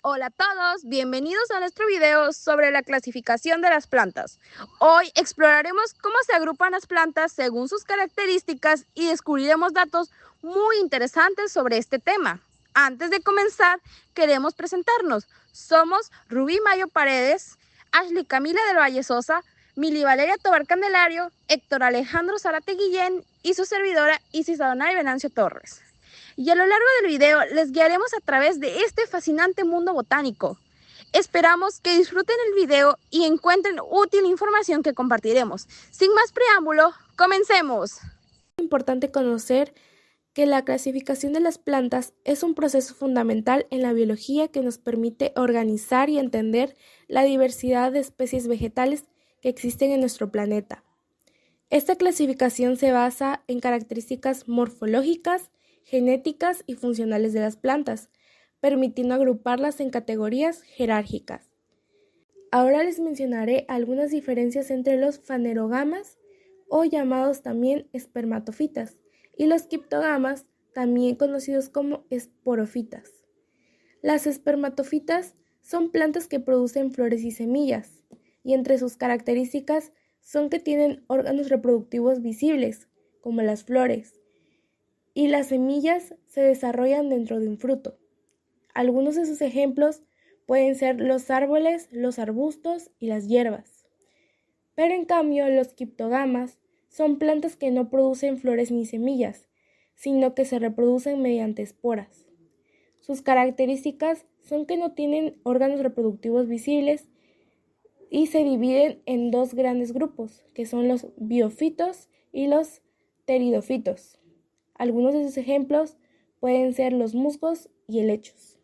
Hola a todos, bienvenidos a nuestro video sobre la clasificación de las plantas. Hoy exploraremos cómo se agrupan las plantas según sus características y descubriremos datos muy interesantes sobre este tema. Antes de comenzar, queremos presentarnos. Somos Rubí Mayo Paredes, Ashley Camila del Valle Sosa, Mili Valeria Tobar Candelario, Héctor Alejandro Zárate Guillén y su servidora Isis Adonai Venancio Torres. Y a lo largo del video les guiaremos a través de este fascinante mundo botánico. Esperamos que disfruten el video y encuentren útil información que compartiremos. Sin más preámbulo, comencemos. Es importante conocer que la clasificación de las plantas es un proceso fundamental en la biología que nos permite organizar y entender la diversidad de especies vegetales que existen en nuestro planeta. Esta clasificación se basa en características morfológicas, genéticas y funcionales de las plantas, permitiendo agruparlas en categorías jerárquicas. Ahora les mencionaré algunas diferencias entre los fanerogamas, o llamados también espermatofitas, y los criptógamas, también conocidos como esporófitas. Las espermatofitas son plantas que producen flores y semillas, y entre sus características son que tienen órganos reproductivos visibles, como las flores, y las semillas se desarrollan dentro de un fruto. Algunos de sus ejemplos pueden ser los árboles, los arbustos y las hierbas. Pero en cambio, los criptógamas son plantas que no producen flores ni semillas, sino que se reproducen mediante esporas. Sus características son que no tienen órganos reproductivos visibles y se dividen en dos grandes grupos, que son los biofitos y los pteridofitos. Algunos de sus ejemplos pueden ser los musgos y helechos.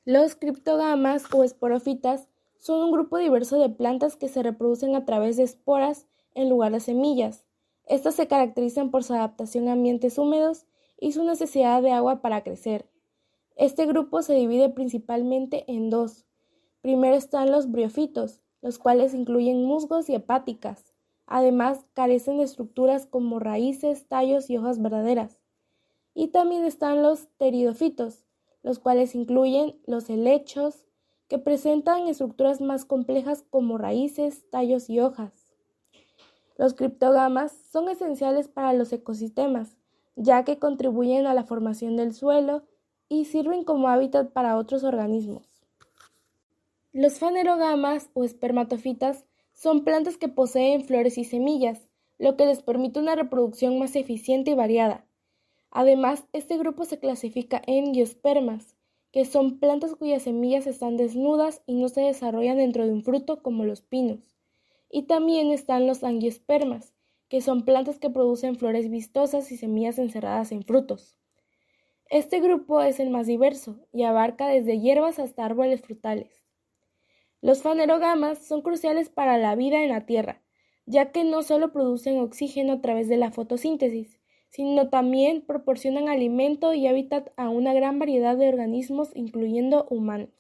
Los criptógamas o esporófitas son un grupo diverso de plantas que se reproducen a través de esporas en lugar de semillas. Estas se caracterizan por su adaptación a ambientes húmedos y su necesidad de agua para crecer. Este grupo se divide principalmente en dos. Primero están los briófitos, los cuales incluyen musgos y hepáticas. Además, carecen de estructuras como raíces, tallos y hojas verdaderas. Y también están los pteridofitos, los cuales incluyen los helechos, que presentan estructuras más complejas como raíces, tallos y hojas. Los criptógamas son esenciales para los ecosistemas, ya que contribuyen a la formación del suelo y sirven como hábitat para otros organismos. Los fanerogamas o espermatofitas son plantas que poseen flores y semillas, lo que les permite una reproducción más eficiente y variada. Además, este grupo se clasifica en angiospermas, que son plantas cuyas semillas están desnudas y no se desarrollan dentro de un fruto como los pinos. Y también están los angiospermas, que son plantas que producen flores vistosas y semillas encerradas en frutos. Este grupo es el más diverso y abarca desde hierbas hasta árboles frutales. Los fanerogamas son cruciales para la vida en la Tierra, ya que no solo producen oxígeno a través de la fotosíntesis, sino también proporcionan alimento y hábitat a una gran variedad de organismos, incluyendo humanos.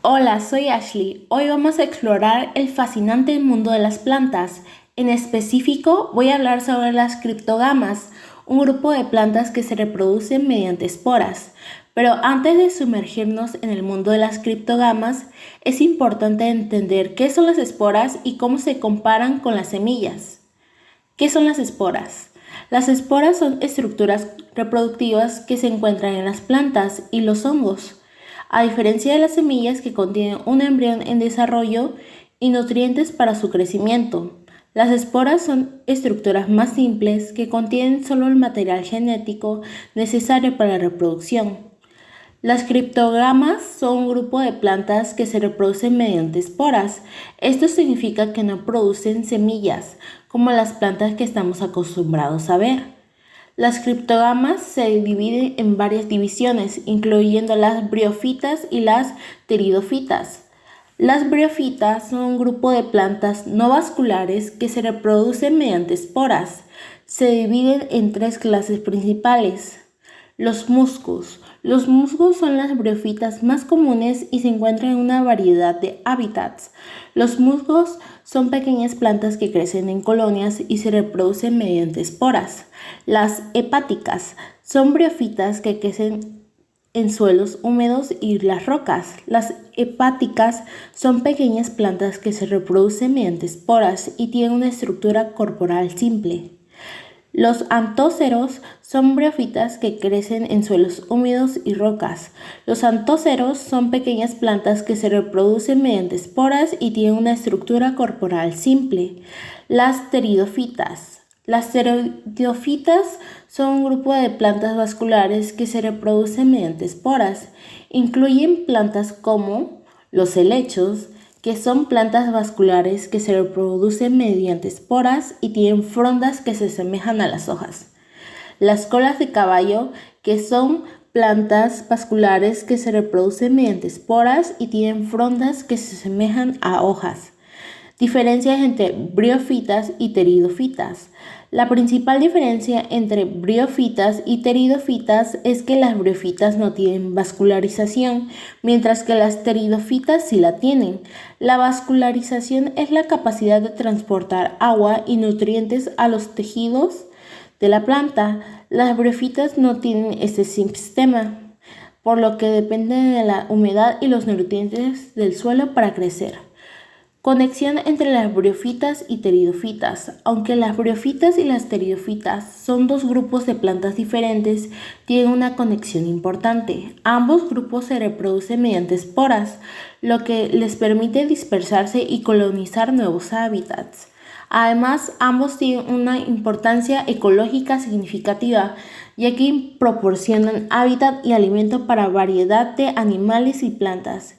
Hola, soy Ashley. Hoy vamos a explorar el fascinante mundo de las plantas. En específico, voy a hablar sobre las criptógamas, un grupo de plantas que se reproducen mediante esporas. Pero antes de sumergirnos en el mundo de las criptógamas, es importante entender qué son las esporas y cómo se comparan con las semillas. ¿Qué son las esporas? Las esporas son estructuras reproductivas que se encuentran en las plantas y los hongos, a diferencia de las semillas que contienen un embrión en desarrollo y nutrientes para su crecimiento. Las esporas son estructuras más simples que contienen solo el material genético necesario para la reproducción. Las criptógamas son un grupo de plantas que se reproducen mediante esporas. Esto significa que no producen semillas, como las plantas que estamos acostumbrados a ver. Las criptógamas se dividen en varias divisiones, incluyendo las briófitas y las pteridofitas. Las briófitas son un grupo de plantas no vasculares que se reproducen mediante esporas. Se dividen en tres clases principales. Los musgos. Los musgos son las briófitas más comunes y se encuentran en una variedad de hábitats. Los musgos son pequeñas plantas que crecen en colonias y se reproducen mediante esporas. Las hepáticas son briófitas que crecen en suelos húmedos y las rocas. Las hepáticas son pequeñas plantas que se reproducen mediante esporas y tienen una estructura corporal simple. Los antóceros son briófitas que crecen en suelos húmedos y rocas. Los antóceros son pequeñas plantas que se reproducen mediante esporas y tienen una estructura corporal simple. Las pteridófitas. Las pteridófitas son un grupo de plantas vasculares que se reproducen mediante esporas. Incluyen plantas como los helechos, que son plantas vasculares que se reproducen mediante esporas y tienen frondas que se asemejan a las hojas. Las colas de caballo, que son plantas vasculares que se reproducen mediante esporas y tienen frondas que se asemejan a hojas. Diferencias entre briófitas y pteridófitas. La principal diferencia entre briófitas y pteridófitas es que las briófitas no tienen vascularización, mientras que las pteridófitas sí la tienen. La vascularización es la capacidad de transportar agua y nutrientes a los tejidos de la planta. Las briófitas no tienen este sistema, por lo que dependen de la humedad y los nutrientes del suelo para crecer. Conexión entre las briófitas y pteridófitas. Aunque las briófitas y las pteridófitas son dos grupos de plantas diferentes, tienen una conexión importante. Ambos grupos se reproducen mediante esporas, lo que les permite dispersarse y colonizar nuevos hábitats. Además, ambos tienen una importancia ecológica significativa, ya que proporcionan hábitat y alimento para variedad de animales y plantas.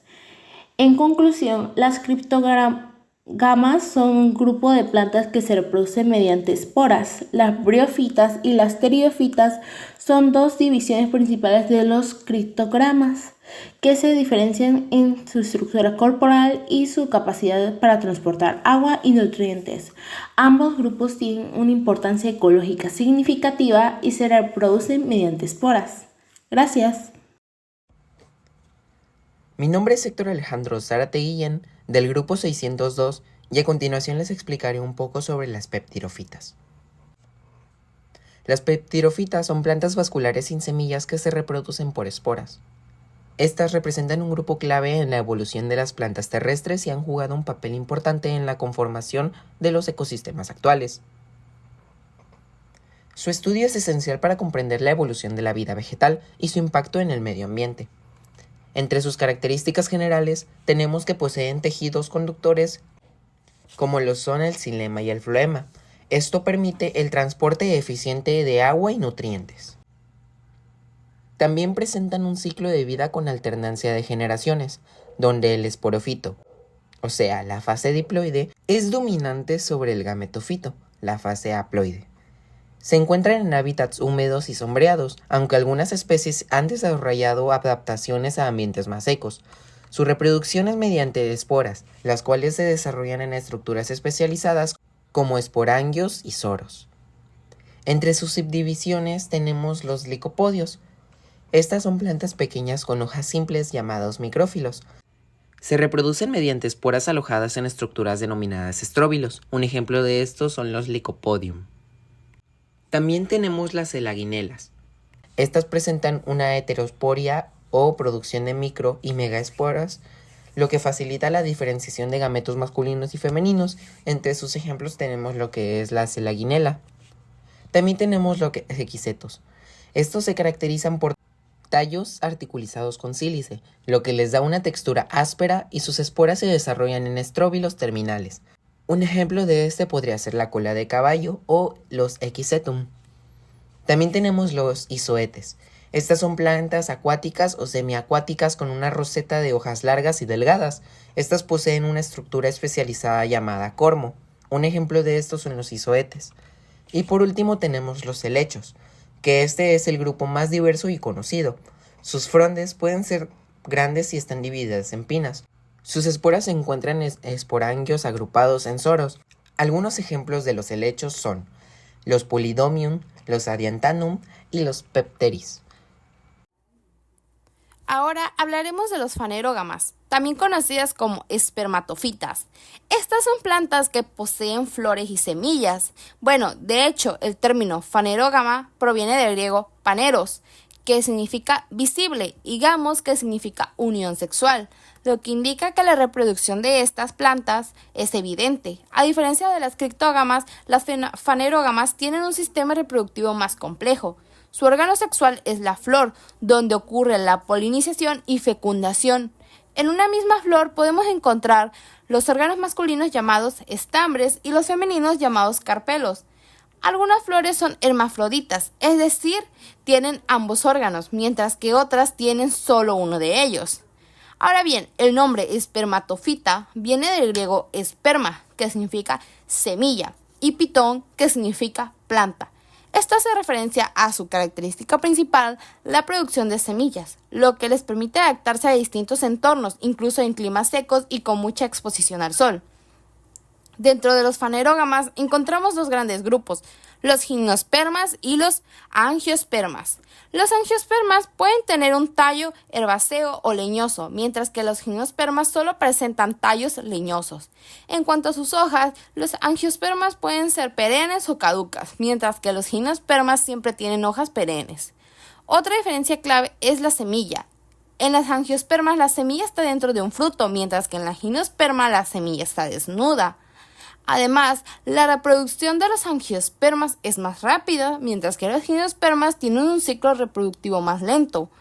En conclusión, las criptógamas son un grupo de plantas que se reproducen mediante esporas. Las briófitas y las pteridófitas son dos divisiones principales de los criptógamas, que se diferencian en su estructura corporal y su capacidad para transportar agua y nutrientes. Ambos grupos tienen una importancia ecológica significativa y se reproducen mediante esporas. Gracias. Mi nombre es Héctor Alejandro Zárate Guillén, del grupo 602, y a continuación les explicaré un poco sobre las peptirófitas. Las peptirófitas son plantas vasculares sin semillas que se reproducen por esporas. Estas representan un grupo clave en la evolución de las plantas terrestres y han jugado un papel importante en la conformación de los ecosistemas actuales. Su estudio es esencial para comprender la evolución de la vida vegetal y su impacto en el medio ambiente. Entre sus características generales tenemos que poseen tejidos conductores como lo son el xilema y el floema. Esto permite el transporte eficiente de agua y nutrientes. También presentan un ciclo de vida con alternancia de generaciones, donde el esporófito, o sea, la fase diploide, es dominante sobre el gametofito, la fase haploide. Se encuentran en hábitats húmedos y sombreados, aunque algunas especies han desarrollado adaptaciones a ambientes más secos. Su reproducción es mediante esporas, las cuales se desarrollan en estructuras especializadas como esporangios y soros. Entre sus subdivisiones tenemos los licopodios. Estas son plantas pequeñas con hojas simples llamados micrófilos. Se reproducen mediante esporas alojadas en estructuras denominadas estróbilos. Un ejemplo de estos son los Lycopodium. También tenemos las elaginelas. Estas presentan una heterosporia o producción de micro y megaesporas, lo que facilita la diferenciación de gametos masculinos y femeninos. Entre sus ejemplos tenemos lo que es la selaginela. También tenemos lo que es equisetos. Estos se caracterizan por tallos articulizados con sílice, lo que les da una textura áspera y sus esporas se desarrollan en estróbilos terminales. Un ejemplo de este podría ser la cola de caballo o los equisetum. También tenemos los izoetes. Estas son plantas acuáticas o semiacuáticas con una roseta de hojas largas y delgadas. Estas poseen una estructura especializada llamada cormo. Un ejemplo de estos son los izoetes. Y por último tenemos los helechos, que este es el grupo más diverso y conocido. Sus frondes pueden ser grandes y están divididas en pinas. Sus esporas se encuentran en esporangios agrupados en soros. Algunos ejemplos de los helechos son los Polydomium, los Adiantanum y los Pepteris. Ahora hablaremos de los fanerógamas, también conocidas como espermatofitas. Estas son plantas que poseen flores y semillas. Bueno, de hecho, el término fanerógama proviene del griego paneros, que significa visible, y gamos, que significa unión sexual, lo que indica que la reproducción de estas plantas es evidente. A diferencia de las criptógamas, las fanerógamas tienen un sistema reproductivo más complejo. Su órgano sexual es la flor, donde ocurre la polinización y fecundación. En una misma flor podemos encontrar los órganos masculinos llamados estambres y los femeninos llamados carpelos. Algunas flores son hermafroditas, es decir, tienen ambos órganos, mientras que otras tienen solo uno de ellos. Ahora bien, el nombre espermatofita viene del griego esperma, que significa semilla, y pitón, que significa planta. Esto hace referencia a su característica principal, la producción de semillas, lo que les permite adaptarse a distintos entornos, incluso en climas secos y con mucha exposición al sol. Dentro de los fanerógamas encontramos dos grandes grupos, los gimnospermas y los angiospermas. Los angiospermas pueden tener un tallo herbáceo o leñoso, mientras que los gimnospermas solo presentan tallos leñosos. En cuanto a sus hojas, los angiospermas pueden ser perennes o caducas, mientras que los gimnospermas siempre tienen hojas perennes. Otra diferencia clave es la semilla. En las angiospermas la semilla está dentro de un fruto, mientras que en la gimnosperma la semilla está desnuda. Además, la reproducción de los angiospermas es más rápida, mientras que los gimnospermas tienen un ciclo reproductivo más lento.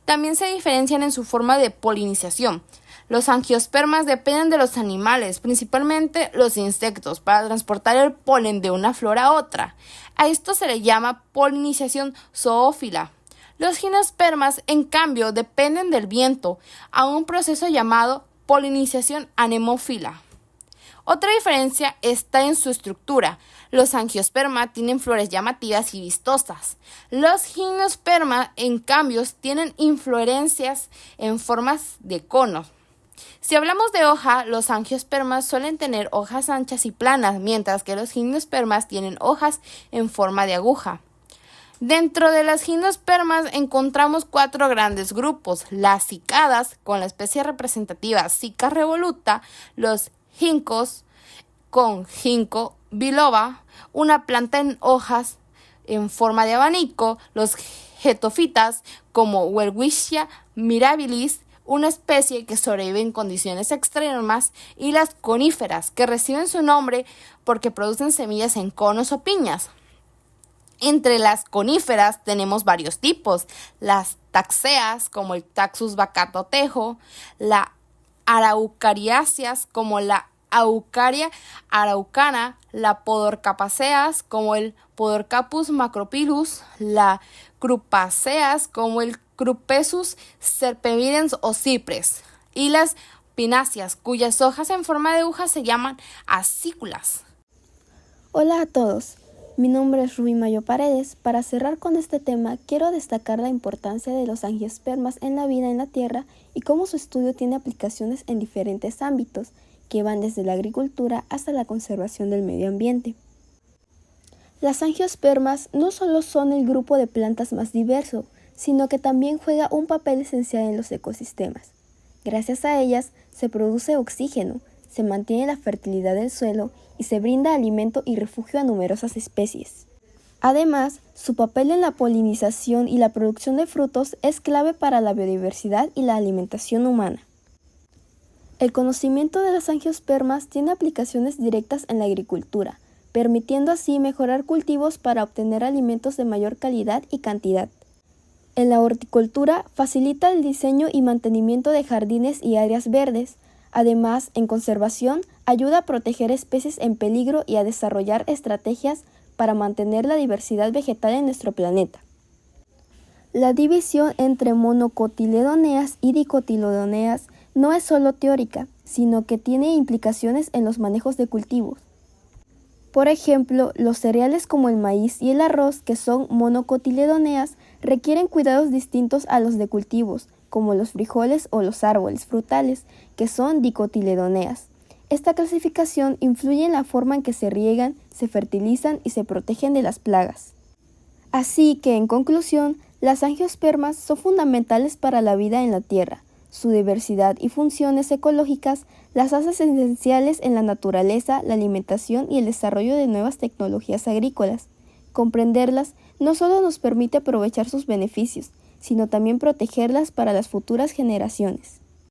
También se diferencian en su forma de polinización. Los angiospermas dependen de los animales, principalmente los insectos, para transportar el polen de una flor a otra. A esto se le llama polinización zoófila. Los gimnospermas, en cambio, dependen del viento, a un proceso llamado polinización anemófila. Otra diferencia está en su estructura. Los angiospermas tienen flores llamativas y vistosas. Los gimnospermas, en cambio, tienen inflorescencias en formas de conos. Si hablamos de hoja, los angiospermas suelen tener hojas anchas y planas, mientras que los gimnospermas tienen hojas en forma de aguja. Dentro de las gimnospermas encontramos 4 grandes grupos: las cicadas, con la especie representativa Cica revoluta, los ginkgos, con Ginkgo biloba, una planta en hojas en forma de abanico, los getofitas, como Welwitschia mirabilis, una especie que sobrevive en condiciones extremas, y las coníferas, que reciben su nombre porque producen semillas en conos o piñas. Entre las coníferas tenemos varios tipos: las taxeas, como el Taxus bacato tejo, la araucariáceas, como la Araucaria araucana, la Podorcapaceas, como el Podorcapus macropylus, la Crupaceas, como el Crupesus serpemidens o cipres, y las pináceas, cuyas hojas en forma de aguja se llaman acículas. Hola a todos, mi nombre es Rubí Mayo Paredes. Para cerrar con este tema, quiero destacar la importancia de los angiospermas en la vida en la Tierra y cómo su estudio tiene aplicaciones en diferentes ámbitos, que van desde la agricultura hasta la conservación del medio ambiente. Las angiospermas no solo son el grupo de plantas más diverso, sino que también juega un papel esencial en los ecosistemas. Gracias a ellas se produce oxígeno, se mantiene la fertilidad del suelo y se brinda alimento y refugio a numerosas especies. Además, su papel en la polinización y la producción de frutos es clave para la biodiversidad y la alimentación humana. El conocimiento de las angiospermas tiene aplicaciones directas en la agricultura, permitiendo así mejorar cultivos para obtener alimentos de mayor calidad y cantidad. En la horticultura facilita el diseño y mantenimiento de jardines y áreas verdes. Además, en conservación ayuda a proteger especies en peligro y a desarrollar estrategias para mantener la diversidad vegetal en nuestro planeta. La división entre monocotiledoneas y dicotiledoneas no es solo teórica, sino que tiene implicaciones en los manejos de cultivos. Por ejemplo, los cereales como el maíz y el arroz, que son monocotiledoneas, requieren cuidados distintos a los de cultivos, como los frijoles o los árboles frutales, que son dicotiledoneas. Esta clasificación influye en la forma en que se riegan, se fertilizan y se protegen de las plagas. Así que, en conclusión, las angiospermas son fundamentales para la vida en la Tierra. Su diversidad y funciones ecológicas las hace esenciales en la naturaleza, la alimentación y el desarrollo de nuevas tecnologías agrícolas. Comprenderlas no solo nos permite aprovechar sus beneficios, sino también protegerlas para las futuras generaciones.